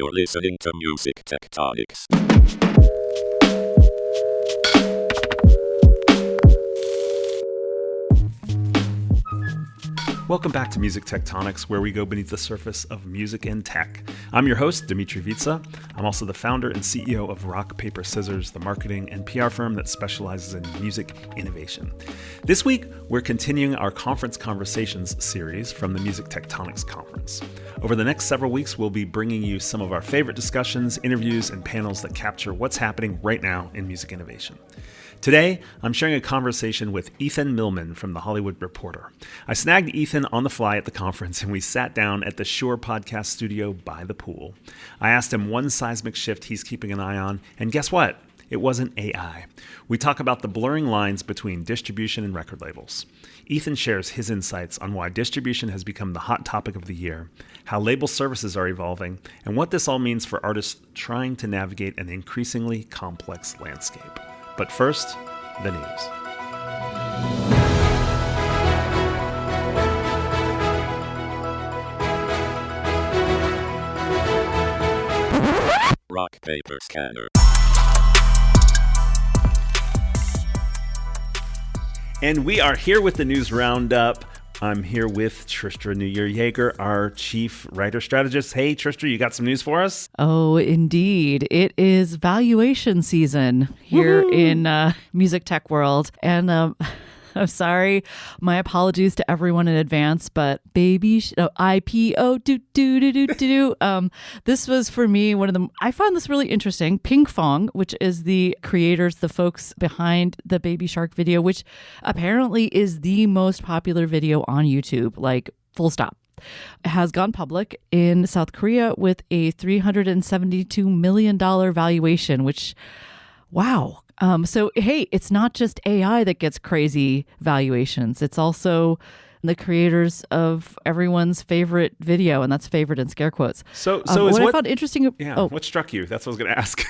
You're listening to Music Tectonics. Welcome back to Music Tectonics, where we go beneath the surface of music and tech. I'm your host, Dimitri Vitsa. I'm also the founder and CEO of Rock, Paper, Scissors, the marketing and PR firm that specializes in music innovation. This week, we're continuing our conference conversations series from the Music Tectonics Conference. Over the next several weeks, we'll be bringing you some of our favorite discussions, interviews, and panels that capture what's happening right now in music innovation. Today, I'm sharing a conversation with Ethan Millman from The Hollywood Reporter. I snagged Ethan on the fly at the conference, and we sat down at the Shore podcast studio by the pool. I asked him one seismic shift he's keeping an eye on, and guess what? It wasn't AI. We talk about the blurring lines between distribution and record labels. Ethan shares his insights on why distribution has become the hot topic of the year, how label services are evolving, and what this all means for artists trying to navigate an increasingly complex landscape. But first, the news. Rock, paper, scanner. And we are here with the news roundup. I'm here with Tristra New Year Yeager, our chief writer strategist. Hey, Tristra, you got some news for us? Oh, indeed. It is valuation season here in music tech world. And I'm sorry. My apologies to everyone in advance, but IPO, this was for me one of the, I found this really interesting. Ping Fong, which is the creators, the folks behind the Baby Shark video, which apparently is the most popular video on YouTube, like full stop, has gone public in South Korea with a $372 million valuation, which, wow. So, hey, it's not just AI that gets crazy valuations. It's also the creators of everyone's favorite video, and that's favorite in scare quotes. So what I found interesting. What struck you? That's what I was going to ask.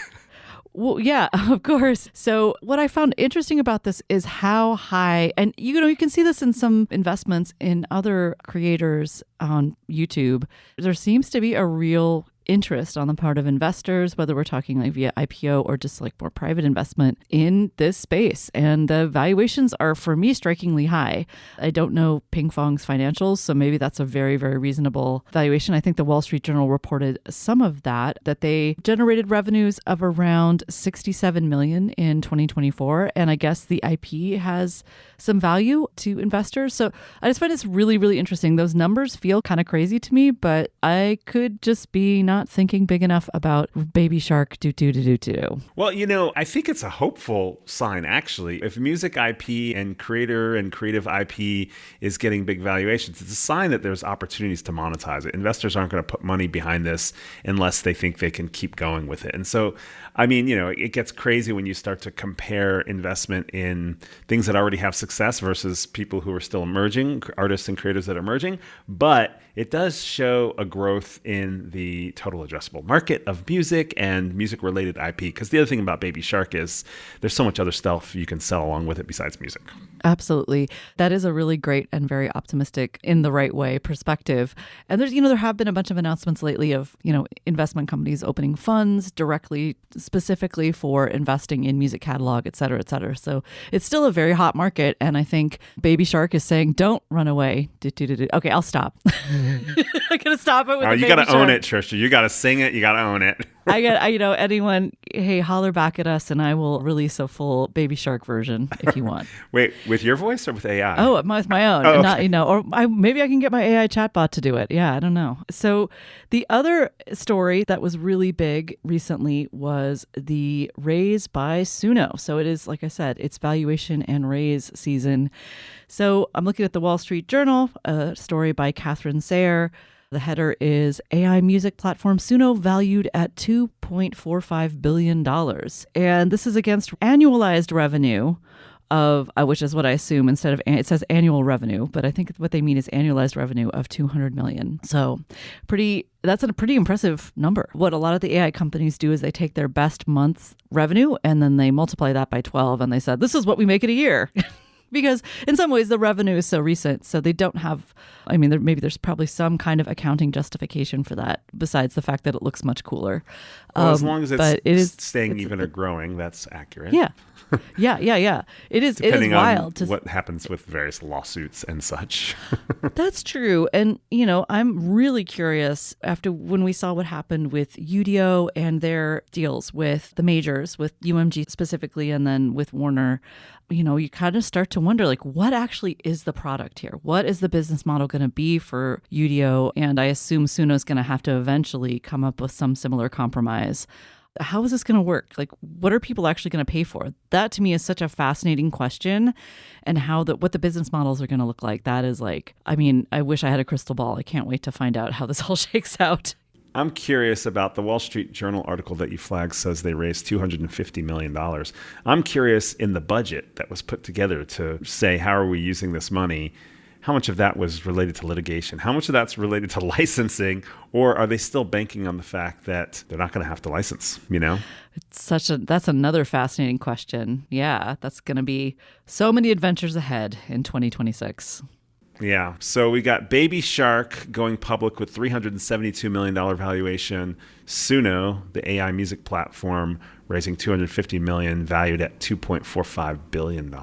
Well, yeah, of course. So what I found interesting about this is how high, and you can see this in some investments in other creators on YouTube. There seems to be a real interest on the part of investors, whether we're talking like via IPO or just like more private investment in this space. And the valuations are, for me, strikingly high. I don't know Ping Fong's financials, so maybe that's a very, very reasonable valuation. I think the Wall Street Journal reported some of that they generated revenues of around $67 million in 2024. And I guess the IP has some value to investors. So I just find it's really, really interesting. Those numbers feel kind of crazy to me, but I could just be not thinking big enough about Baby Shark Well, I think it's a hopeful sign, actually. If music IP and creative IP is getting big valuations, it's a sign that there's opportunities to monetize it. Investors aren't going to put money behind this unless they think they can keep going with it. And so, it gets crazy when you start to compare investment in things that already have success versus people who are still emerging, artists and creators that are emerging. But it does show a growth in the total addressable market of music and music-related IP. Because the other thing about Baby Shark is there's so much other stuff you can sell along with it besides music. Absolutely. That is a really great and very optimistic, in the right way, perspective. And there's, there have been a bunch of announcements lately of, investment companies opening funds directly, specifically for investing in music catalog, et cetera, et cetera. So it's still a very hot market. And I think Baby Shark is saying, don't run away. Okay, I'll stop. I gotta stop it with you gotta own it, Trisha. You gotta sing it. You gotta own it. Anyone, hey, holler back at us and I will release a full Baby Shark version if you want. Wait, with your voice or with AI? Oh, with my own. Oh, okay. Maybe I can get my AI chatbot to do it. Yeah, I don't know. So the other story that was really big recently was the raise by Suno. So it is, like I said, it's valuation and raise season. So I'm looking at the Wall Street Journal, a story by Catherine Sayre. The header is AI music platform Suno valued at $2.45 billion. And this is against annualized revenue of, which is what I assume instead of, it says annual revenue, but I think what they mean is annualized revenue of $200 million. So that's a pretty impressive number. What a lot of the AI companies do is they take their best month's revenue and then they multiply that by 12 and they said, this is what we make in a year. Because in some ways the revenue is so recent, so they don't have, I mean, maybe there's probably some kind of accounting justification for that besides the fact that it looks much cooler. Well, as long as it's staying it's, even or growing, that's accurate. Yeah. Yeah. It is Depending wild on to what happens with various lawsuits and such. That's true. And, I'm really curious after when we saw what happened with Udio and their deals with the majors, with UMG specifically, and then with Warner, you kind of start to wonder, like, what actually is the product here? What is the business model going to be for Udio? And I assume Suno's going to have to eventually come up with some similar compromise. How is this going to work? Like, what are people actually going to pay for? That to me is such a fascinating question, and what the business models are going to look like. That is like, I mean, I wish I had a crystal ball. I can't wait to find out how this all shakes out. I'm curious about the Wall Street Journal article that you flagged says they raised $250 million. I'm curious in the budget that was put together to say, how are we using this money? How much of that was related to litigation? How much of that's related to licensing? Or are they still banking on the fact that they're not going to have to license, That's another fascinating question. Yeah, that's going to be so many adventures ahead in 2026. Yeah. So we got Baby Shark going public with $372 million valuation. Suno, the AI music platform, raising $250 million, valued at $2.45 billion.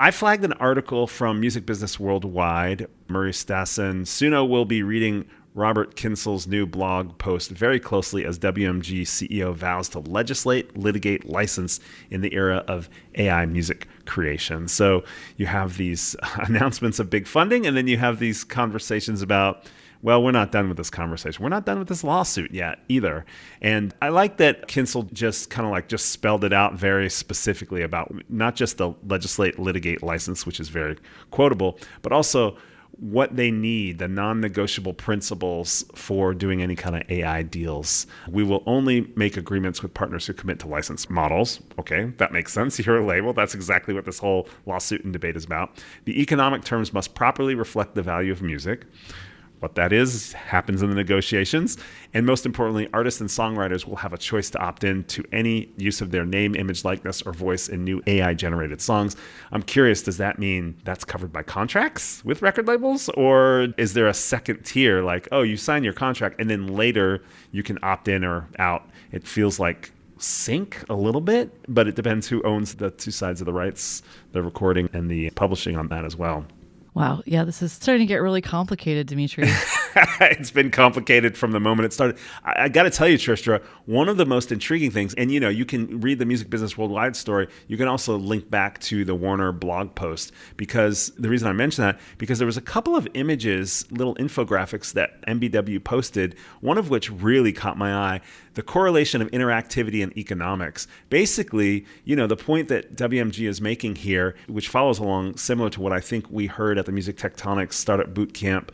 I flagged an article from Music Business Worldwide, Murray Stassen. Suno will be reading Robert Kinsel's new blog post very closely as WMG CEO vows to legislate, litigate, license in the era of AI music creation. So you have these announcements of big funding, and then you have these conversations about, well, we're not done with this conversation. We're not done with this lawsuit yet either. And I like that Kinsel just kind of just spelled it out very specifically about not just the legislate, litigate, license, which is very quotable, but also what they need, the non-negotiable principles for doing any kind of AI deals. We will only make agreements with partners who commit to license models. Okay, that makes sense. You're a label. That's exactly what this whole lawsuit and debate is about. The economic terms must properly reflect the value of music. What that is happens in the negotiations. And most importantly, artists and songwriters will have a choice to opt in to any use of their name, image, likeness, or voice in new AI-generated songs. I'm curious, does that mean that's covered by contracts with record labels? Or is there a second tier, like, oh, you sign your contract and then later you can opt in or out? It feels like sync a little bit, but it depends who owns the two sides of the rights, the recording and the publishing on that as well. Wow. Yeah, this is starting to get really complicated, Dimitri. It's been complicated from the moment it started. I got to tell you, Tristra, one of the most intriguing things, and you can read the Music Business Worldwide story. You can also link back to the Warner blog post, because the reason I mention that, because there was a couple of images, little infographics that MBW posted, one of which really caught my eye. The correlation of interactivity and economics. Basically, the point that WMG is making here, which follows along similar to what I think we heard at the Music Tectonics Startup Bootcamp,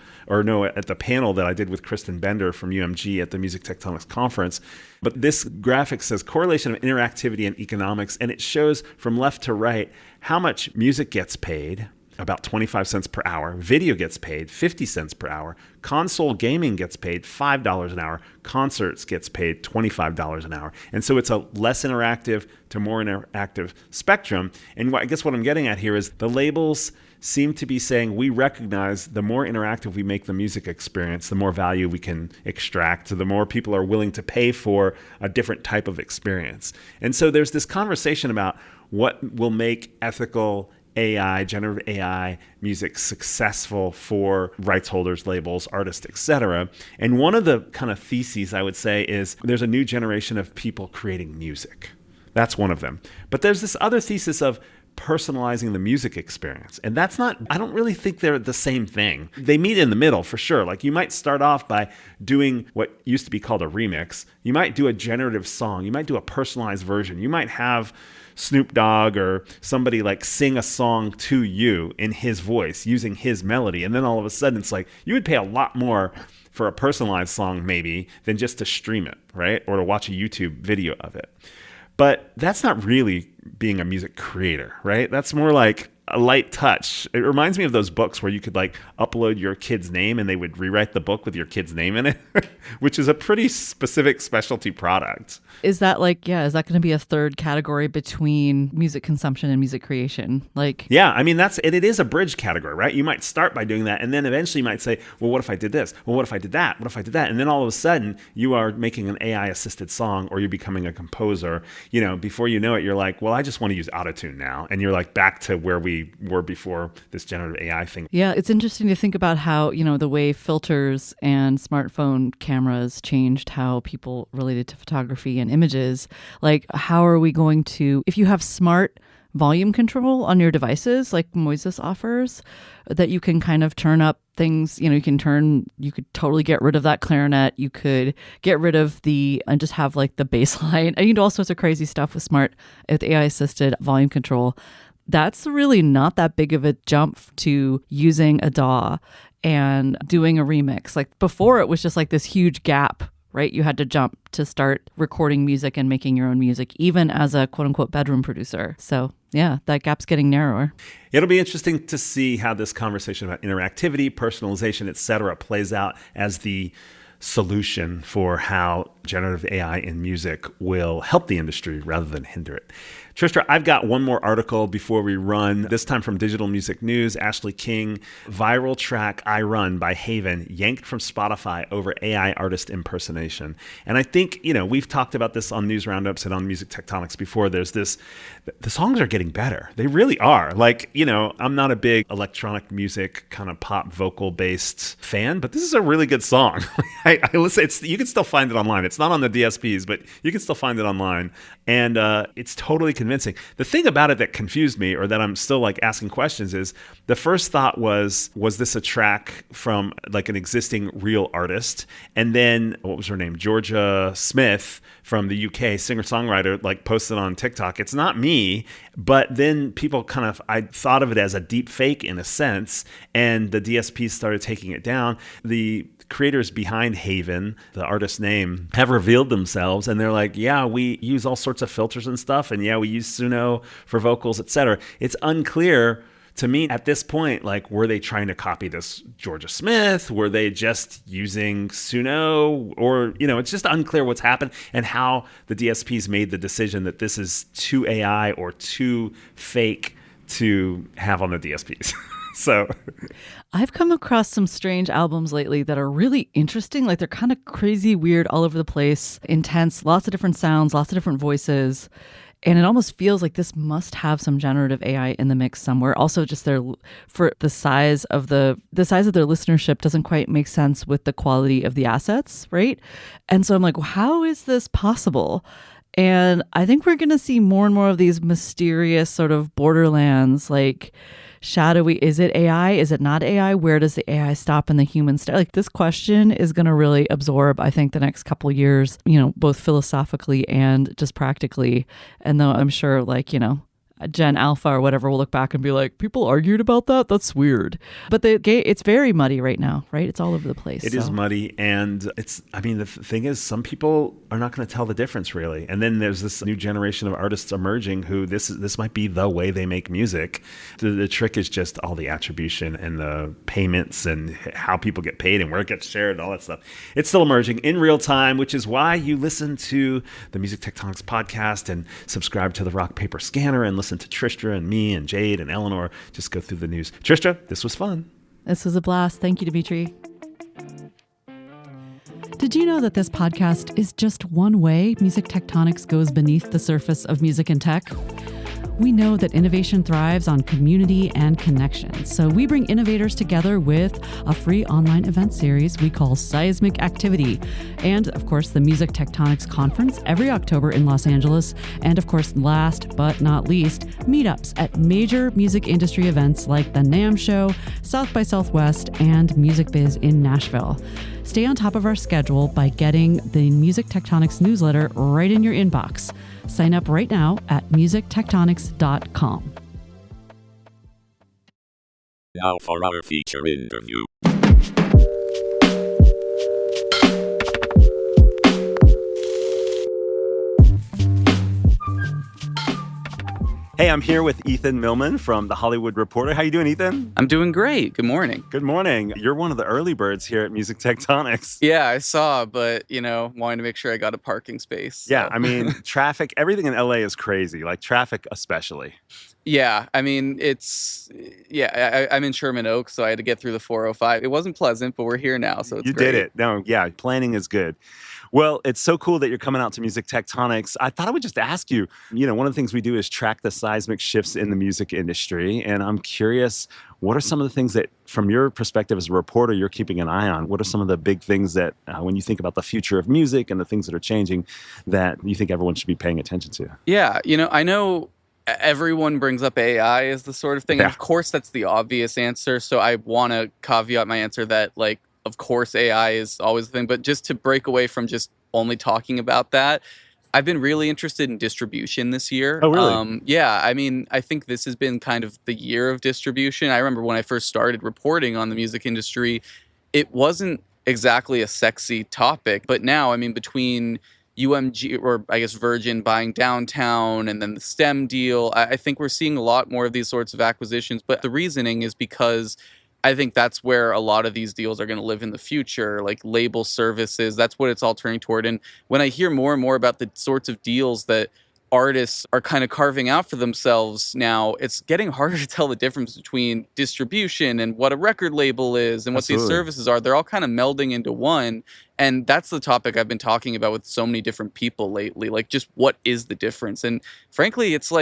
at the panel that I did with Kristen Bender from UMG at the Music Tectonics Conference. But this graphic says correlation of interactivity and economics, and it shows from left to right how much music gets paid, about 25 cents per hour. Video gets paid 50 cents per hour. Console gaming gets paid $5 an hour. Concerts gets paid $25 an hour. And so it's a less interactive to more interactive spectrum. And I guess what I'm getting at here is the labels seem to be saying we recognize the more interactive we make the music experience, the more value we can extract, the more people are willing to pay for a different type of experience. And so there's this conversation about what will make ethical AI, generative AI music successful for rights holders, labels, artists, etc. And one of the kind of theses I would say is there's a new generation of people creating music. That's one of them. But there's this other thesis of personalizing the music experience. And that's not, I don't really think they're the same thing. They meet in the middle for sure. Like you might start off by doing what used to be called a remix. You might do a generative song. You might do a personalized version. You might have Snoop Dogg or somebody sing a song to you in his voice using his melody. And then all of a sudden it's like you would pay a lot more for a personalized song maybe than just to stream it, right? Or to watch a YouTube video of it. But that's not really being a music creator, right? That's more like a light touch. It reminds me of those books where you could like upload your kid's name and they would rewrite the book with your kid's name in it, which is a pretty specific specialty product. Is that is that going to be a third category between music consumption and music creation? Yeah, I mean, it is a bridge category, right? You might start by doing that, and then eventually you might say, well, what if I did this? Well, what if I did that? What if I did that? And then all of a sudden you are making an AI-assisted song, or you're becoming a composer. Before you know it, you're like, well, I just want to use autotune now. And you're like back to where we were before this generative AI thing. Yeah, it's interesting to think about how, the way filters and smartphone cameras changed how people related to photography and images. Like, how are we going to, if you have smart volume control on your devices, like Moises offers, that you can kind of turn up things, you could totally get rid of that clarinet. You could get rid of and just have like the bass line. And you can do all sorts of crazy stuff with AI assisted volume control. That's really not that big of a jump to using a DAW and doing a remix. Like before, it was just like this huge gap, right? You had to jump to start recording music and making your own music, even as a quote unquote bedroom producer. So yeah, that gap's getting narrower. It'll be interesting to see how this conversation about interactivity, personalization, et cetera, plays out as the solution for how generative AI in music will help the industry rather than hinder it. Tristra, I've got one more article before we run, this time from Digital Music News. Ashley King, viral track I Run by Haven, yanked from Spotify over AI artist impersonation. And I think, we've talked about this on News Roundups and on Music Tectonics before. There's the songs are getting better. They really are. I'm not a big electronic music kind of pop vocal based fan, but this is a really good song. I listen, you can still find it online. It's not on the DSPs, but you can still find it online. And it's totally convincing. The thing about it that confused me, or that I'm still like asking questions, is the first thought was this a track from like an existing real artist? And then what was her name? Georgia Smith from the UK, singer-songwriter, like posted on TikTok, it's not me. But then people I thought of it as a deep fake in a sense, and the DSPs started taking it down. The creators behind Haven, the artist name, have revealed themselves, and they're like, yeah, we use all sorts of filters and stuff, and yeah, we use Suno for vocals, etc. It's unclear to me at this point, like, were they trying to copy this Georgia Smith? Were they just using Suno? Or, it's just unclear what's happened and how the DSPs made the decision that this is too AI or too fake to have on the DSPs. So I've come across some strange albums lately that are really interesting. Like, they're kind of crazy, weird, all over the place, intense, lots of different sounds, lots of different voices. And it almost feels like this must have some generative AI in the mix somewhere. Also, just for the size of their listenership doesn't quite make sense with the quality of the assets, right? And so I'm like, well, how is this possible? And I think we're going to see more and more of these mysterious sort of borderlands, like shadowy. Is it AI? Is it not AI? Where does the AI stop and the human start? Like, this question is going to really absorb, I think, the next couple of years, both philosophically and just practically. And though I'm sure, Gen Alpha or whatever will look back and be like, people argued about that? That's weird. But it's very muddy right now, right? It's all over the place. It is muddy. And the thing is, some people are not going to tell the difference, really. And then there's this new generation of artists emerging who this might be the way they make music. The trick is just all the attribution and the payments and how people get paid and where it gets shared and all that stuff. It's still emerging in real time, which is why you listen to the Music Tectonics podcast and subscribe to the Rock Paper Scanner and listen to Tristra and me and Jade and Eleanor just go through the news. Tristra, this was fun. This was a blast. Thank you, Dimitri. Did you know that this podcast is just one way Music Tectonics goes beneath the surface of music and tech? We know that innovation thrives on community and connection, so we bring innovators together with a free online event series we call Seismic Activity, and of course the Music Tectonics Conference every October in Los Angeles, and of course last but not least, meetups at major music industry events like the NAMM Show, South by Southwest, and Music Biz in Nashville. Stay on top of our schedule by getting the Music Tectonics newsletter right in your inbox. Sign up right now at musictectonics.com. Now for our feature interview. Hey, I'm here with Ethan Millman from The Hollywood Reporter. How you doing, Ethan? I'm doing great. Good morning. Good morning. You're one of the early birds here at Music Tectonics. Yeah, I saw, but, wanting to make sure I got a parking space. So. Yeah, I mean, traffic, everything in LA is crazy, like traffic especially. Yeah, I mean, I'm in Sherman Oaks, so I had to get through the 405. It wasn't pleasant, but we're here now, so it's great. You did it. No, yeah, planning is good. Well, it's so cool that you're coming out to Music Tectonics. I thought I would just ask you, one of the things we do is track the seismic shifts in the music industry. And I'm curious, what are some of the things that, from your perspective as a reporter, you're keeping an eye on? What are some of the big things that, when you think about the future of music and the things that are changing, that you think everyone should be paying attention to? Yeah, I know everyone brings up AI as the sort of thing. Yeah. And of course, that's the obvious answer. So I want to caveat my answer that, of course, AI is always the thing. But just to break away from just only talking about that, I've been really interested in distribution this year. Oh, really? Yeah, I mean, I think this has been kind of the year of distribution. I remember when I first started reporting on the music industry, it wasn't exactly a sexy topic. But now, I mean, between UMG, or I guess Virgin, buying Downtown and then the STEM deal, I think we're seeing a lot more of these sorts of acquisitions. But the reasoning is because I think that's where a lot of these deals are going to live in the future, like label services. That's what it's all turning toward. And when I hear more and more about the sorts of deals that artists are kind of carving out for themselves now, it's getting harder to tell the difference between distribution and what a record label is and what Absolutely. these services are. They're all kind of melding into one. And that's the topic I've been talking about with so many different people lately. Like, just what is the difference? And frankly, it's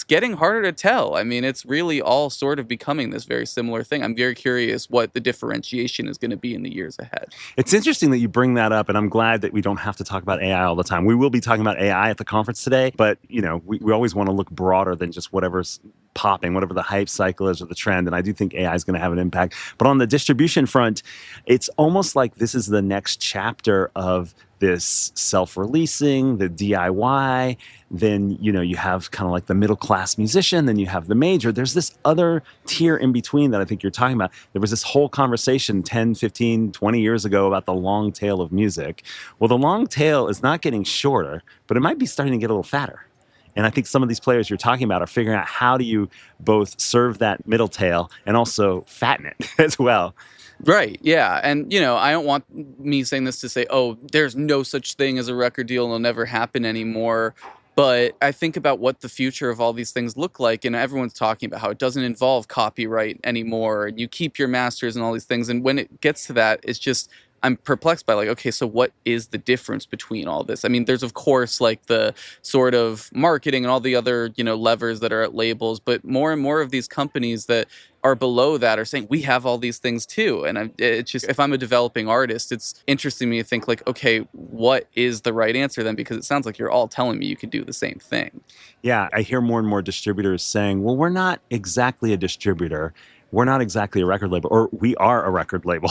getting harder to tell. I mean, it's really all sort of becoming this very similar thing. I'm very curious what the differentiation is going to be in the years ahead. It's interesting that you bring that up, and I'm glad that we don't have to talk about AI all the time. We will be talking about AI at the conference today, but we always want to look broader than just whatever's popping, whatever the hype cycle is or the trend. And I do think AI is going to have an impact. But on the distribution front, it's almost like this is the next chapter of this self-releasing, the DIY. Then, you have kind of like the middle-class musician. Then you have the major. There's this other tier in between that I think you're talking about. There was this whole conversation 10, 15, 20 years ago about the long tail of music. Well, the long tail is not getting shorter, but it might be starting to get a little fatter. And I think some of these players you're talking about are figuring out how do you both serve that middle tail and also fatten it as well. Right. Yeah. And, I don't want me saying this to say, oh, there's no such thing as a record deal and it'll never happen anymore. But I think about what the future of all these things look like. And everyone's talking about how it doesn't involve copyright anymore. And you keep your masters and all these things. And when it gets to that, it's just, I'm perplexed by okay, so what is the difference between all this? I mean, there's of course the sort of marketing and all the other, levers that are at labels, but more and more of these companies that are below that are saying we have all these things too. And it's just, if I'm a developing artist, it's interesting to me to think okay, what is the right answer then? Because it sounds like you're all telling me you can do the same thing. Yeah, I hear more and more distributors saying, well, we're not exactly a distributor. We're not exactly a record label, or we are a record label.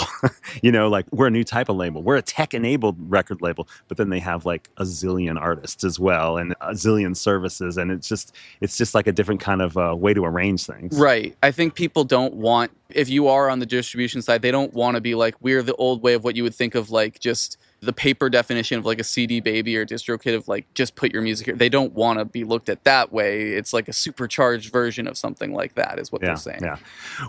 We're a new type of label. We're a tech-enabled record label, but then they have a zillion artists as well and a zillion services, and it's just like a different kind of way to arrange things. Right. I think people don't want, if you are on the distribution side, they don't want to be we're the old way of what you would think of just the paper definition of a CD baby or DistroKid of just put your music here. They don't want to be looked at that way. It's a supercharged version of something like that is what they're saying. Yeah.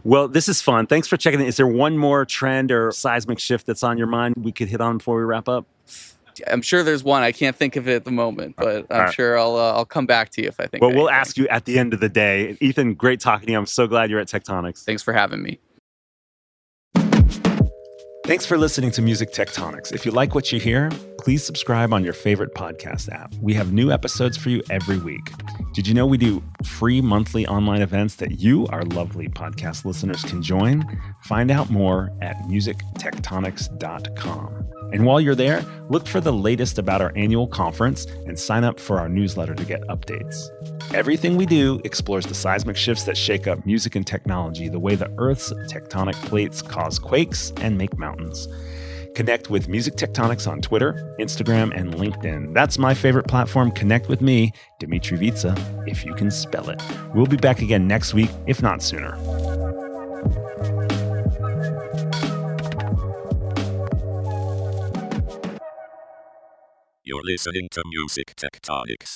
Well, this is fun. Thanks for checking in. Is there one more trend or seismic shift that's on your mind we could hit on before we wrap up? I'm sure there's one. I can't think of it at the moment, but I'm sure I'll come back to you if I think. Well, we'll ask you at the end of the day. Ethan, great talking to you. I'm so glad you're at Tectonics. Thanks for having me. Thanks for listening to Music Tectonics. If you like what you hear, please subscribe on your favorite podcast app. We have new episodes for you every week. Did you know we do free monthly online events that you, our lovely podcast listeners, can join? Find out more at musictectonics.com. And while you're there, look for the latest about our annual conference and sign up for our newsletter to get updates. Everything we do explores the seismic shifts that shake up music and technology, the way the Earth's tectonic plates cause quakes and make mountains. Connect with Music Tectonics on Twitter, Instagram, and LinkedIn. That's my favorite platform. Connect with me, Dimitri Vitsa, if you can spell it. We'll be back again next week, if not sooner. You're listening to Music Tectonics.